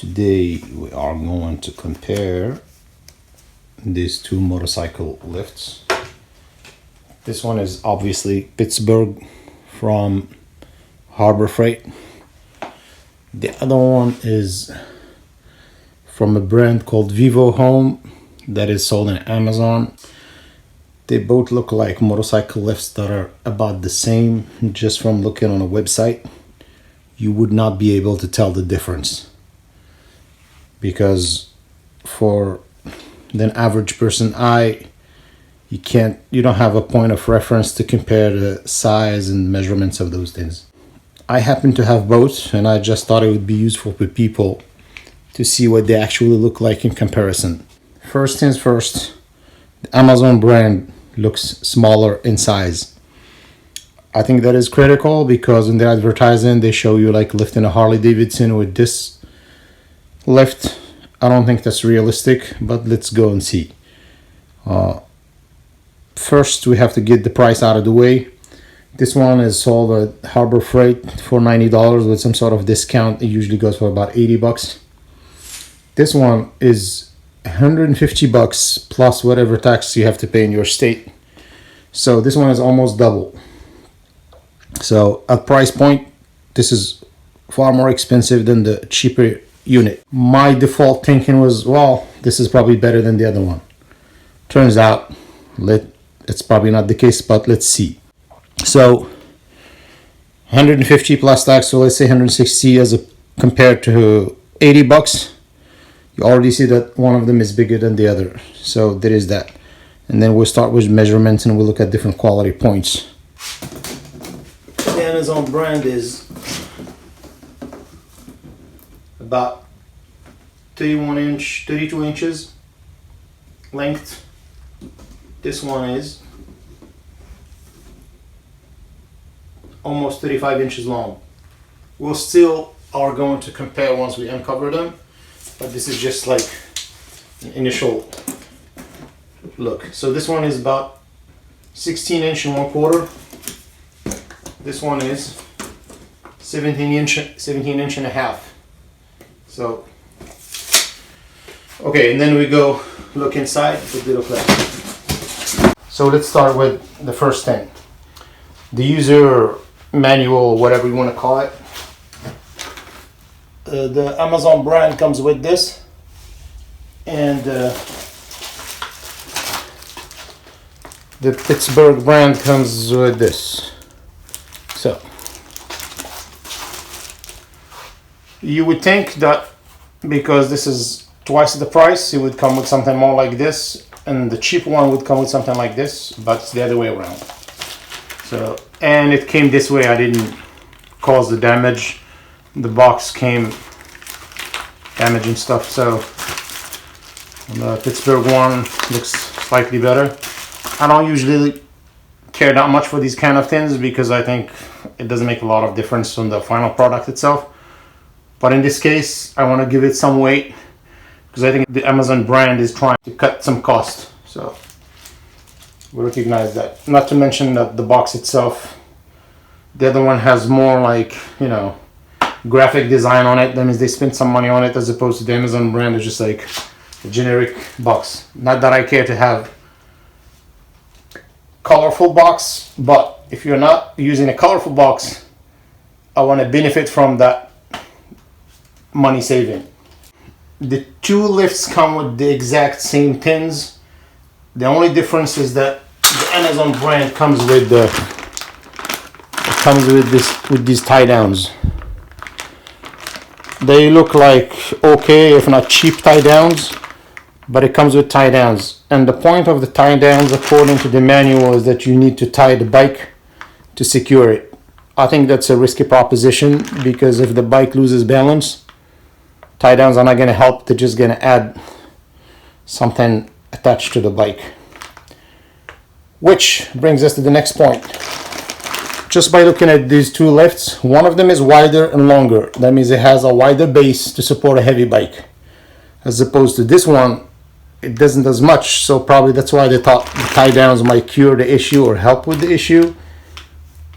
Today we are going to compare these two motorcycle lifts. This one is obviously Pittsburgh from Harbor Freight. The other one is from a brand called VivoHome that is sold on Amazon. They both look like motorcycle lifts that are about the same. Just from looking on a website, you would not be able to tell the difference, because for the average person eye, you don't have a point of reference to compare the size and measurements of those things. I happen to have both, and I just thought it would be useful for people to see what they actually look like in comparison. First things first, the Amazon brand looks smaller in size. I think that is critical because in the advertising they show you like lifting a Harley Davidson with this lift. I don't think that's realistic, but let's go and see. First, we have to get the price out of the way. This one is sold at Harbor Freight for $90 with some sort of discount. It usually goes for about $80. This one is $150 plus whatever tax you have to pay in your state. So this one is almost double. So at price point, this is far more expensive than the cheaper unit. My default thinking was, well, this is probably better than the other one. Turns out it's probably not the case, but let's see. So 150 plus tax, so let's say 160 compared to $80. You already see that one of them is bigger than the other. So there is that. And then we'll start with measurements and we'll look at different quality points. The Amazon brand is about 32 inches length. This one is almost 35 inches long. We'll still are going to compare once we uncover them, but this is just like an initial look. So this one is about 16 inch and 1/4. This one is 17 inch and a half. So, okay, and then we go look inside what they look like. So let's start with the first thing. The user manual, whatever you want to call it. The Amazon brand comes with this, and the Pittsburgh brand comes with this. So you would think that because this is twice the price, it would come with something more like this, and the cheap one would come with something like this, but it's the other way around. So, and it came this way. I didn't cause the damage. The box came damaged and stuff. So the Pittsburgh one looks slightly better. I don't usually care that much for these kind of things because I think it doesn't make a lot of difference on the final product itself. But in this case, I want to give it some weight because I think the Amazon brand is trying to cut some cost. So we recognize that. Not to mention that the box itself, the other one has more like, graphic design on it. That means they spent some money on it, as opposed to the Amazon brand is just like a generic box. Not that I care to have colorful box, but if you're not using a colorful box, I want to benefit from that money saving. The two lifts come with the exact same pins. The only difference is that the Amazon brand comes with these tie downs. They look like okay, if not cheap tie downs, but it comes with tie downs. And the point of the tie downs, according to the manual, is that you need to tie the bike to secure it. I think that's a risky proposition because if the bike loses balance, tie downs are not going to help. They're just going to add something attached to the bike. Which brings us to the next point. Just by looking at these two lifts, one of them is wider and longer. That means it has a wider base to support a heavy bike. As opposed to this one, it doesn't as much. So probably that's why they thought the tie downs might cure the issue or help with the issue.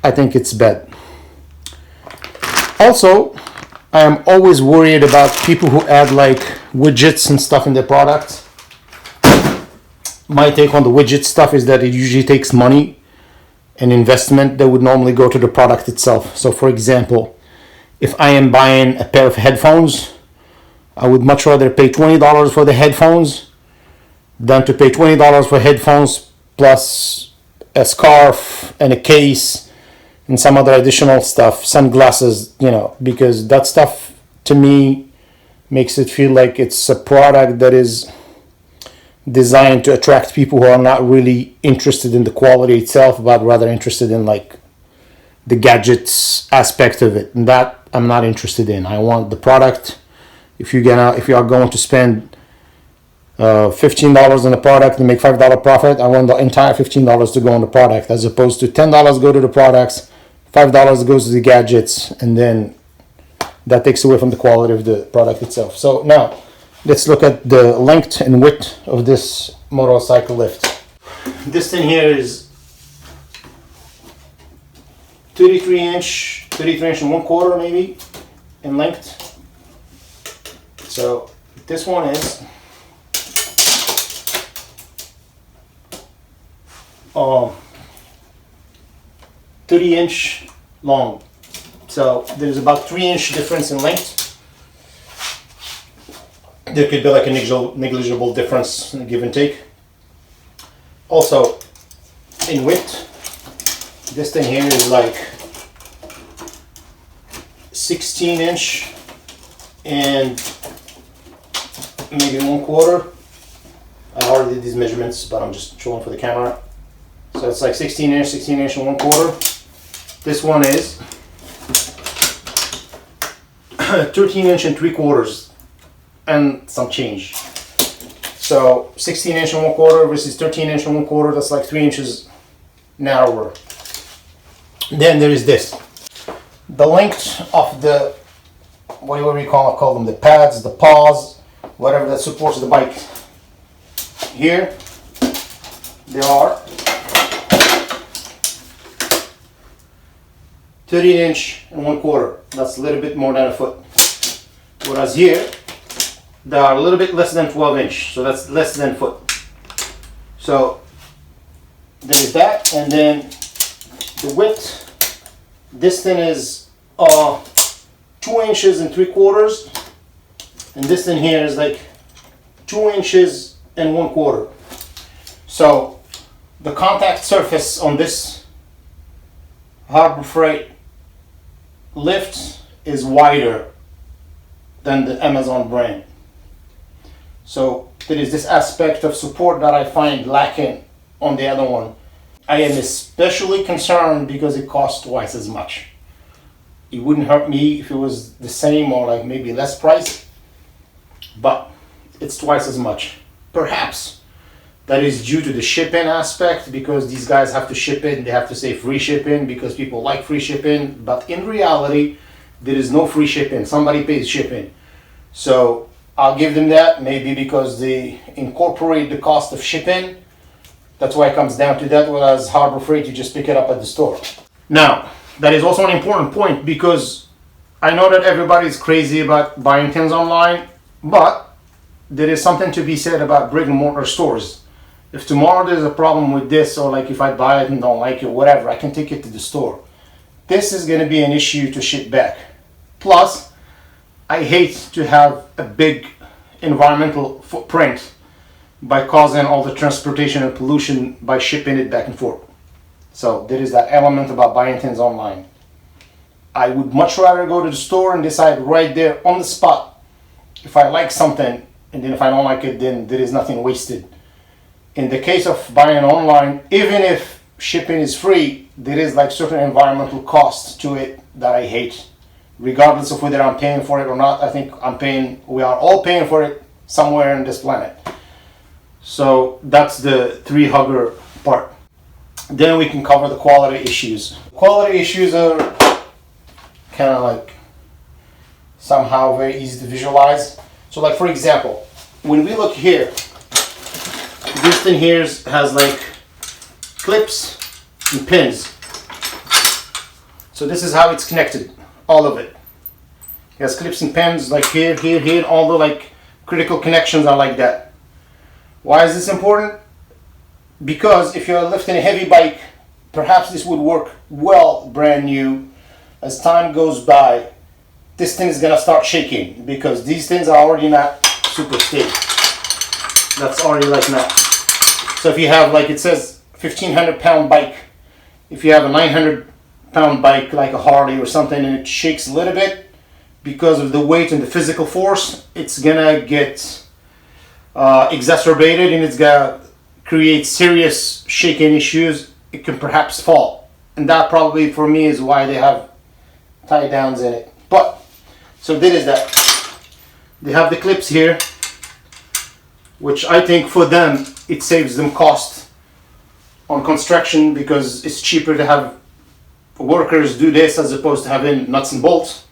I think it's bad. Also, I am always worried about people who add like widgets and stuff in their product. My take on the widget stuff is that it usually takes money and investment that would normally go to the product itself. So for example, if I am buying a pair of headphones, I would much rather pay $20 for the headphones than to pay $20 for headphones plus a scarf and a case and some other additional stuff, sunglasses, you know, because that stuff to me makes it feel like it's a product that is designed to attract people who are not really interested in the quality itself, but rather interested in like the gadgets aspect of it, and that I'm not interested in. I want the product. If you are going to spend $15 on the product and make $5 profit, I want the entire $15 to go on the product, as opposed to $10 go to the products, $5 goes to the gadgets, and then that takes away from the quality of the product itself. So now let's look at the length and width of this motorcycle lift. This thing here is 33 inch and 1/4 maybe in length. So this one is 30 inch long. So there's about 3 inch difference in length. There could be like a negligible difference, give and take. Also, in width, this thing here is like 16 inch and maybe 1/4. I already did these measurements, but I'm just showing for the camera. So it's like 16 inch and 1/4. This one is 13 inch and 3/4 and some change. So 16 inch and 1/4 versus 13 inch and 1/4, that's like 3 inches narrower. Then there is this. The length of the, whatever we call them, the pads, the paws, whatever that supports the bike. Here, there are 13 inch and 1/4. That's a little bit more than a foot. Whereas here, they are a little bit less than 12 inch. So that's less than a foot. So there's that. And then the width, this thing is 2 inches and 3/4. And this thing here is like 2 inches and 1/4. So the contact surface on this Harbor Freight lift is wider than the Amazon brand. So there is this aspect of support that I find lacking on the other one. I am especially concerned because it costs twice as much. It wouldn't hurt me if it was the same or like maybe less price, but it's twice as much. Perhaps that is due to the shipping aspect, because these guys have to ship it and they have to say free shipping because people like free shipping, but in reality there is no free shipping. Somebody pays shipping. So I'll give them that, maybe because they incorporate the cost of shipping. That's why it comes down to that, whereas Harbor Freight, you just pick it up at the store. Now, that is also an important point, because I know that everybody's crazy about buying things online, but there is something to be said about brick and mortar stores. If tomorrow there's a problem with this, or like if I buy it and don't like it, whatever, I can take it to the store. This is going to be an issue to ship back. Plus, I hate to have a big environmental footprint by causing all the transportation and pollution by shipping it back and forth. So there is that element about buying things online. I would much rather go to the store and decide right there on the spot if I like something, and then if I don't like it, then there is nothing wasted. In the case of buying online, even if shipping is free, there is like certain environmental costs to it that I hate. Regardless of whether I'm paying for it or not, I think we are all paying for it somewhere on this planet. So that's the tree hugger part. Then we can cover the quality issues. Quality issues are kind of like somehow very easy to visualize. So like for example, when we look here, this thing here has like clips and pins. So this is how it's connected, all of it. It has clips and pins like here, here, here. All the like critical connections are like that. Why is this important? Because if you're lifting a heavy bike, perhaps this would work well brand new. As time goes by, this thing is gonna start shaking because these things are already not super stable. That's already like not. So if you have, like it says, 1,500-pound bike, if you have a 900-pound bike like a Harley or something and it shakes a little bit because of the weight and the physical force, it's gonna get exacerbated and it's gonna create serious shaking issues. It can perhaps fall, and that probably for me is why they have tie downs in it. But so that is that. They have the clips here, which I think for them it saves them cost on construction because it's cheaper to have workers do this as opposed to having nuts and bolts.